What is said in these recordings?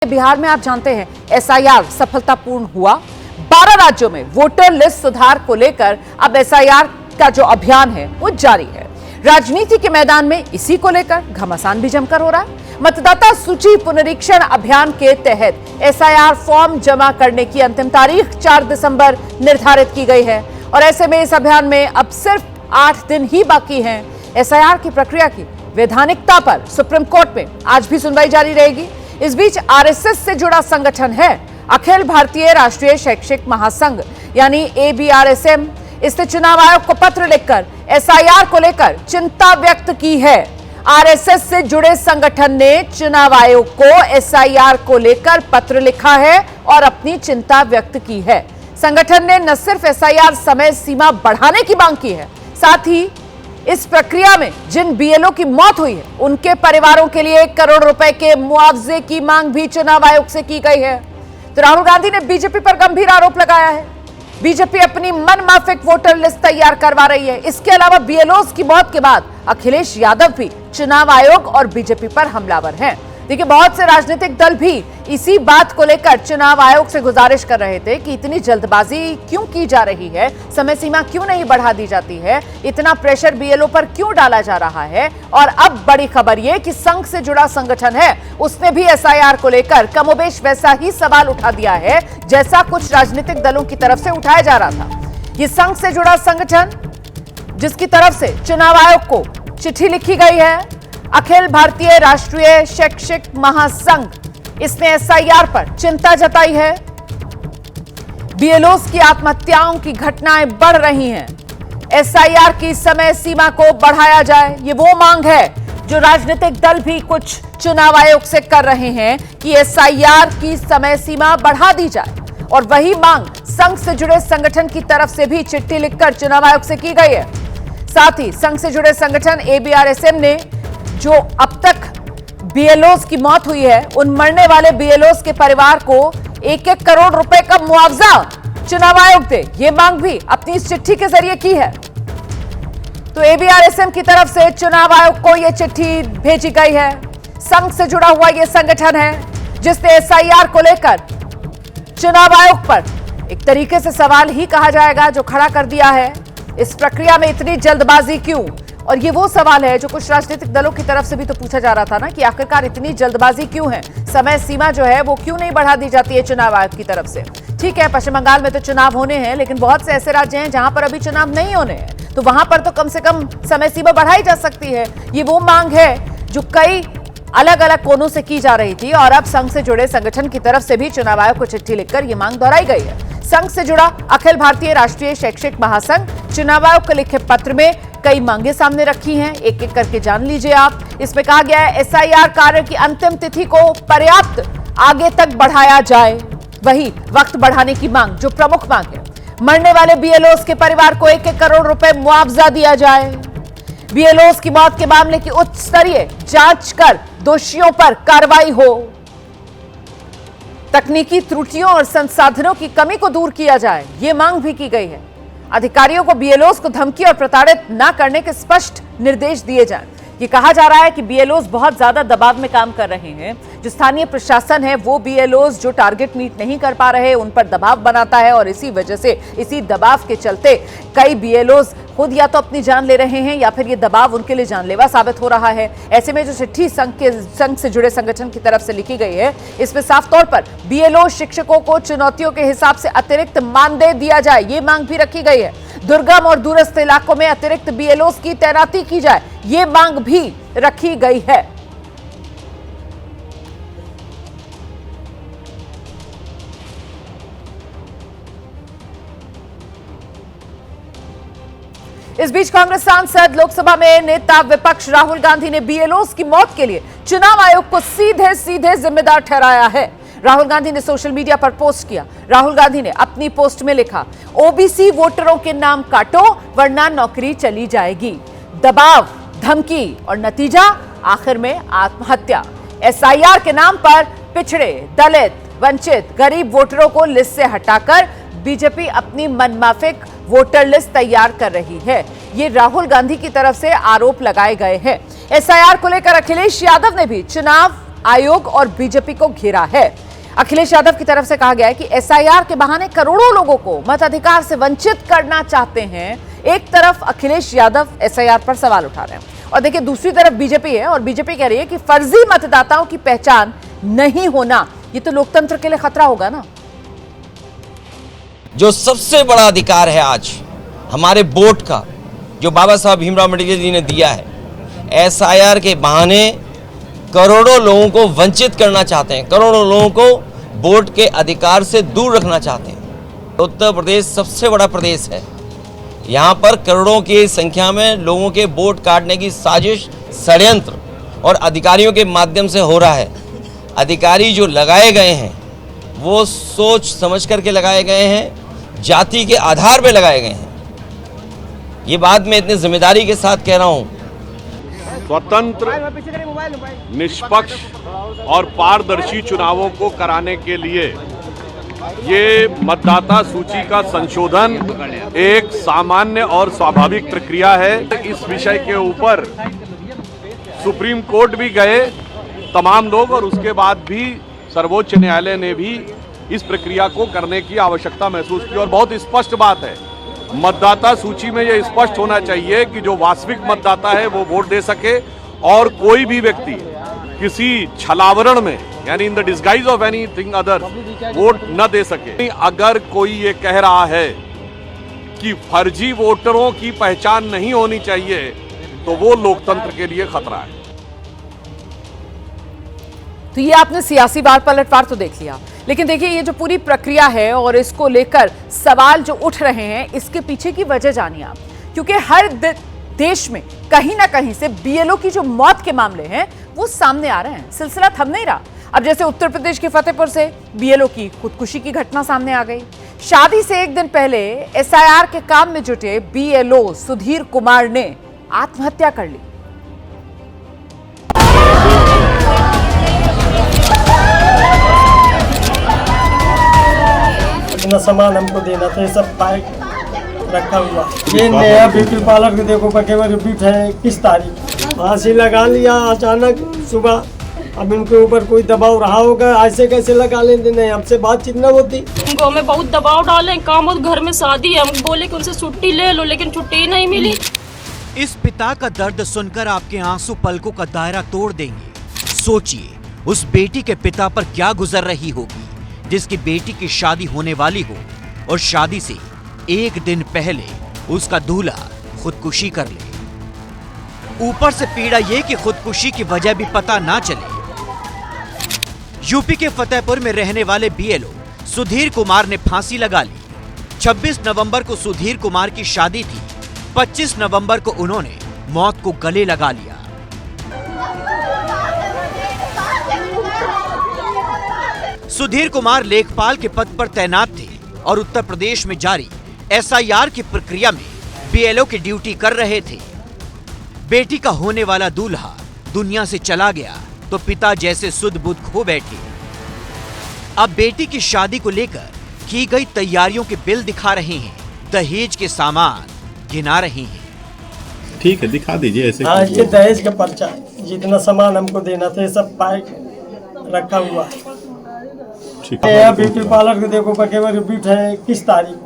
बिहार में आप जानते हैं एसआईआर सफलतापूर्ण हुआ। 12 राज्यों में वोटर लिस्ट सुधार को लेकर अब एसआईआर का जो अभियान है वो जारी है। राजनीति के मैदान में इसी को लेकर घमासान भी जमकर हो रहा है। मतदाता सूची पुनरीक्षण अभियान के तहत एसआईआर फॉर्म जमा करने की अंतिम तारीख 4 दिसंबर निर्धारित की गई है और ऐसे में इस अभियान में अब सिर्फ 8 दिन ही बाकी हैं। एसआईआर की प्रक्रिया की वैधानिकता पर सुप्रीम कोर्ट में आज भी सुनवाई जारी रहेगी। इस बीच आरएसएस से जुड़ा संगठन है अखिल भारतीय राष्ट्रीय शैक्षिक महासंघ यानी एबीआरएसएम। इसने चुनाव आयोग को पत्र लिखकर एसआईआर को लेकर चिंता व्यक्त की है। आरएसएस से जुड़े संगठन ने चुनाव आयोग को एसआईआर को लेकर पत्र लिखा है और अपनी चिंता व्यक्त की है। संगठन ने न सिर्फ एसआईआर समय सीमा बढ़ाने की मांग की है, साथ ही इस प्रक्रिया में जिन बीएलओ की मौत हुई है उनके परिवारों के लिए 1 करोड़ रुपए के मुआवजे की मांग भी चुनाव आयोग से की गई है। तो राहुल गांधी ने बीजेपी पर गंभीर आरोप लगाया है। बीजेपी अपनी मनमाफिक वोटर लिस्ट तैयार करवा रही है। इसके अलावा बीएलओस की मौत के बाद अखिलेश यादव भी चुनाव आयोग और बीजेपी पर हमलावर हैं। देखिए, बहुत से राजनीतिक दल भी इसी बात को लेकर चुनाव आयोग से गुजारिश कर रहे थे कि इतनी जल्दबाजी क्यों की जा रही है, समय सीमा क्यों नहीं बढ़ा दी जाती है, इतना प्रेशर बीएलओ पर क्यों डाला जा रहा है। और अब बड़ी खबर यह कि संघ से जुड़ा संगठन है, उसने भी एसआईआर को लेकर कमोबेश वैसा ही सवाल उठा दिया है जैसा कुछ राजनीतिक दलों की तरफ से उठाया जा रहा था। ये संघ से जुड़ा संगठन जिसकी तरफ से चुनाव आयोग को चिट्ठी लिखी गई है, अखिल भारतीय राष्ट्रीय शैक्षिक महासंघ, इसने एसआईआर पर चिंता जताई है। बीएलओस की आत्महत्याओं की घटनाएं बढ़ रही हैं। एसआईआर की समय सीमा को बढ़ाया जाए, ये वो मांग है जो राजनीतिक दल भी कुछ चुनाव आयोग से कर रहे हैं कि एसआईआर की समय सीमा बढ़ा दी जाए। और वही मांग संघ से जुड़े संगठन की तरफ से भी चिट्ठी लिखकर चुनाव आयोग से की गई है। साथ ही संघ से जुड़े संगठन एबीआरएसएम ने जो अब तक बीएलओस की मौत हुई है उन मरने वाले बीएलओस के परिवार को 1-1 करोड़ रुपए का मुआवजा चुनाव आयोग दे, ये मांग भी अपनी इस चिट्ठी के जरिए की है। तो एबीआरएसएम की तरफ से चुनाव आयोग को यह चिट्ठी भेजी गई है। संघ से जुड़ा हुआ यह संगठन है जिसने एसआईआर को लेकर चुनाव आयोग पर एक तरीके से सवाल ही कहा जाएगा जो खड़ा कर दिया है। इस प्रक्रिया में इतनी जल्दबाजी क्यों? और ये वो सवाल है जो कुछ राजनीतिक दलों की तरफ से भी तो पूछा जा रहा था ना कि आखिरकार इतनी जल्दबाजी क्यों है, समय सीमा जो है वो क्यों नहीं बढ़ा दी जाती है चुनाव आयोग की तरफ से। ठीक है, पश्चिम बंगाल में तो चुनाव होने हैं, लेकिन बहुत से ऐसे राज्य हैं जहां पर अभी चुनाव नहीं होने हैं, तो वहां पर तो कम से कम समय सीमा बढ़ाई जा सकती है। ये वो मांग है जो कई अलग अलग कोनों से की जा रही थी और अब संघ से जुड़े संगठन की तरफ से भी चुनाव आयोग को चिट्ठी लिखकर यह मांग दोहराई गई है। संघ से जुड़ा अखिल भारतीय राष्ट्रीय शैक्षिक महासंघ चुनाव आयोग को लिखे पत्र में कई मांगे सामने रखी हैं, एक एक करके जान लीजिए आप। इसमें कहा गया है एसआईआर कार्य की अंतिम तिथि को पर्याप्त आगे तक बढ़ाया जाए, वही वक्त बढ़ाने की मांग जो प्रमुख मांग है। मरने वाले बीएलओस के परिवार को 1-1 करोड़ रुपए मुआवजा दिया जाए। बीएलओस की मौत के मामले की उच्च स्तरीय जांच कर दोषियों पर कार्रवाई हो। तकनीकी त्रुटियों और संसाधनों की कमी को दूर किया जाए, ये मांग भी की गई है। अधिकारियों को बीएलओस को धमकी और प्रताड़ित न करने के स्पष्ट निर्देश दिए जाएं। ये कहा जा रहा है कि बीएलओस बहुत ज्यादा दबाव में काम कर रहे हैं। जो स्थानीय प्रशासन है वो बीएलओस जो टारगेट मीट नहीं कर पा रहे उन पर दबाव बनाता है और इसी वजह से, इसी दबाव के चलते कई बीएलओस खुद या तो अपनी जान ले रहे हैं या फिर ये दबाव उनके लिए जानलेवा साबित हो रहा है। ऐसे में जो चिट्ठी संघ से जुड़े संगठन की तरफ से लिखी गई है, इसमें साफ तौर पर बीएलओ शिक्षकों को चुनौतियों के हिसाब से अतिरिक्त मानदेय दिया जाए, ये मांग भी रखी गई है। दुर्गम और दूरस्थ इलाकों में अतिरिक्त बीएलओस की तैनाती की जाए, ये मांग भी रखी गई है। इस बीच कांग्रेस सांसद, लोकसभा में नेता विपक्ष राहुल गांधी ने बीएलओस की मौत के लिए चुनाव आयोग को सीधे सीधे जिम्मेदार ठहराया है। राहुल गांधी ने सोशल मीडिया पर पोस्ट किया। राहुल गांधी ने अपनी पोस्ट में लिखा, ओबीसी वोटरों के नाम काटो वरना नौकरी चली जाएगी। दबाव, धमकी और नतीजा आखिर में आत्महत्या। एसआईआर के नाम पर पिछड़े, दलित, वंचित, गरीब वोटरों को लिस्ट से हटाकर बीजेपी अपनी मनमाफिक वोटर लिस्ट तैयार कर रही है। ये राहुल गांधी की तरफ से आरोप लगाए गए हैं। एसआईआर को लेकर अखिलेश यादव ने भी चुनाव आयोग और बीजेपी को घेरा है। अखिलेश यादव की तरफ से कहा गया है कि एसआईआर के बहाने करोड़ों लोगों को मताधिकार से वंचित करना चाहते हैं। एक तरफ अखिलेश यादव एसआईआर पर सवाल उठा रहे हैं और देखिए दूसरी तरफ बीजेपी है और बीजेपी कह रही है कि फर्जी मतदाताओं की पहचान नहीं होना ये तो लोकतंत्र के लिए खतरा होगा ना। जो सबसे बड़ा अधिकार है आज हमारे वोट का, जो बाबा साहब भीमराव अम्बेडकर जी ने दिया है, एसआईआर के बहाने करोड़ों लोगों को वंचित करना चाहते हैं, करोड़ों लोगों को वोट के अधिकार से दूर रखना चाहते हैं। उत्तर प्रदेश सबसे बड़ा प्रदेश है, यहाँ पर करोड़ों की संख्या में लोगों के वोट काटने की साजिश, षड्यंत्र और अधिकारियों के माध्यम से हो रहा है। अधिकारी जो लगाए गए हैं वो सोच समझ करके लगाए गए हैं, जाति के आधार पर लगाए गए हैं। ये बात मैं इतनी जिम्मेदारी के साथ कह रहा हूँ। स्वतंत्र, निष्पक्ष और पारदर्शी चुनावों को कराने के लिए ये मतदाता सूची का संशोधन एक सामान्य और स्वाभाविक प्रक्रिया है। इस विषय के ऊपर सुप्रीम कोर्ट भी गए तमाम लोग और उसके बाद भी सर्वोच्च न्यायालय ने भी इस प्रक्रिया को करने की आवश्यकता महसूस की और बहुत स्पष्ट बात है, मतदाता सूची में यह स्पष्ट होना चाहिए कि जो वास्तविक मतदाता है वो वोट दे सके और कोई भी व्यक्ति किसी छलावरण में यानी in the disguise of anything other vote न दे सके। अगर कोई ये कह रहा है कि फर्जी वोटरों की पहचान नहीं होनी चाहिए तो वो लोकतंत्र के लिए खतरा है। तो ये आपने सियासी वार पलटवार तो देख लिया, लेकिन देखिए ये जो पूरी प्रक्रिया है और इसको लेकर सवाल जो उठ रहे हैं इसके पीछे की वजह जानिए आप, क्योंकि हर देश में कहीं ना कहीं से बीएलओ की जो मौत के मामले हैं वो सामने आ रहे हैं। सिलसिला थम नहीं रहा। अब जैसे उत्तर प्रदेश के फतेहपुर से बीएलओ की खुदकुशी की घटना सामने आ गई। शादी से एक दिन पहले एसआईआर के काम में जुटे बीएलओ सुधीर कुमार ने आत्महत्या कर ली। इतना सामान हमको देना था, ये सब पैक रखा हुआ। ये नया ब्यूटी पार्लर के देखो केवल रिपीट है 21 तारीख फांसी लगा लिया अचानक सुबह। अब इनके ऊपर कोई दबाव रहा होगा, ऐसे कैसे लगा लेते, नहीं हमसे बातचीत न होती। उनको हमें बहुत दबाव डाले, काम और घर में शादी है, हम बोले कि उनसे छुट्टी ले लो लेकिन छुट्टी नहीं मिली। इस पिता का दर्द सुनकर आपके आंसू पलकों का दायरा तोड़ देंगे। सोचिए उस बेटी के पिता पर क्या गुजर रही होगी जिसकी बेटी की शादी होने वाली हो और शादी से एक दिन पहले उसका दूल्हा खुदकुशी कर ले। ऊपर से पीड़ा ये कि खुदकुशी की वजह भी पता ना चले। यूपी के फतेहपुर में रहने वाले बीएलओ सुधीर कुमार ने फांसी लगा ली। 26 नवंबर को सुधीर कुमार की शादी थी। 25 नवंबर को उन्होंने मौत को गले लगा लिया। सुधीर कुमार लेखपाल के पद पर तैनात थे और उत्तर प्रदेश में जारी एसआईआर की प्रक्रिया में बीएलओ की ड्यूटी कर रहे थे। बेटी का होने वाला दूल्हा दुनिया से चला गया तो पिता जैसे सुध बुध खो बैठे। अब बेटी की शादी को लेकर की गई तैयारियों के बिल दिखा रहे हैं, दहेज के सामान गिना रहे हैं। ठीक है, दिखा दीजिए ऐसे। हाँ, ये दहेज का पर्चा है, जितना सामान हमको देना था ये सब पैक रखा हुआ है। नया ब्यूटी पार्लर के देखो केवल रिपीट है 21 तारीख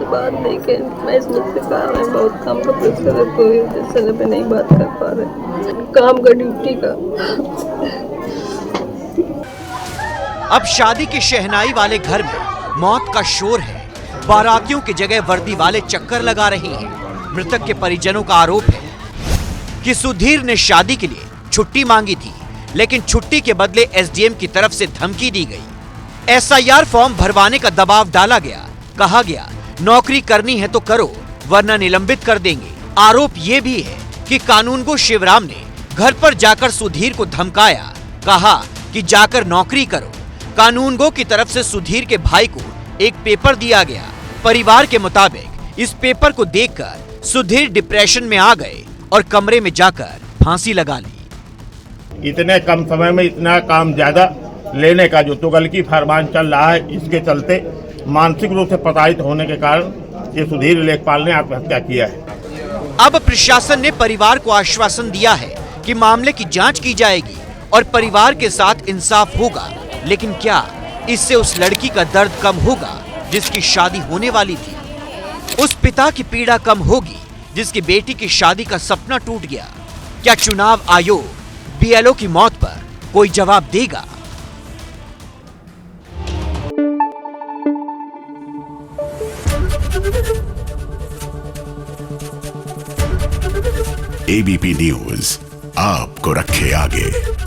बात नहीं कर, मैं इस मुझसे काम है बहुत काम का प्रेशर है, कोई समय पे नहीं बात कर पा रहे, काम का ड्यूटी का। अब शादी की शहनाई वाले घर में मौत का शोर है। बारातियों की जगह वर्दी वाले चक्कर लगा रहे हैं। मृतक के परिजनों का आरोप है कि सुधीर ने शादी के लिए छुट्टी मांगी थी, लेकिन छुट्टी के बदले एसडीएम की तरफ से धमकी दी गई। एसआईआर फॉर्म भरवाने का दबाव डाला गया। कहा गया नौकरी करनी है तो करो वरना निलंबित कर देंगे। आरोप ये भी है कि कानूनगो शिवराम ने घर पर जाकर सुधीर को धमकाया, कहा कि जाकर नौकरी करो। कानूनगो की तरफ से सुधीर के भाई को एक पेपर दिया गया। परिवार के मुताबिक इस पेपर को देखकर सुधीर डिप्रेशन में आ गए और कमरे में जाकर फांसी लगा ली। इतने कम समय में इतना काम ज्यादा लेने का जो तुगलकी फरमान चल रहा है, इसके चलते मानसिक रूप से प्रताड़ित होने के कारण ये सुधीर लेखपाल ने आत्महत्या किया है। अब प्रशासन ने परिवार को आश्वासन दिया है कि मामले की जांच की जाएगी और परिवार के साथ इंसाफ होगा। लेकिन क्या इससे उस लड़की का दर्द कम होगा जिसकी शादी होने वाली थी? उस पिता की पीड़ा कम होगी जिसकी बेटी की शादी का सपना टूट गया? क्या चुनाव आयोग बीएलओ की मौत पर कोई जवाब देगा? एबीपी न्यूज आपको रखे आगे।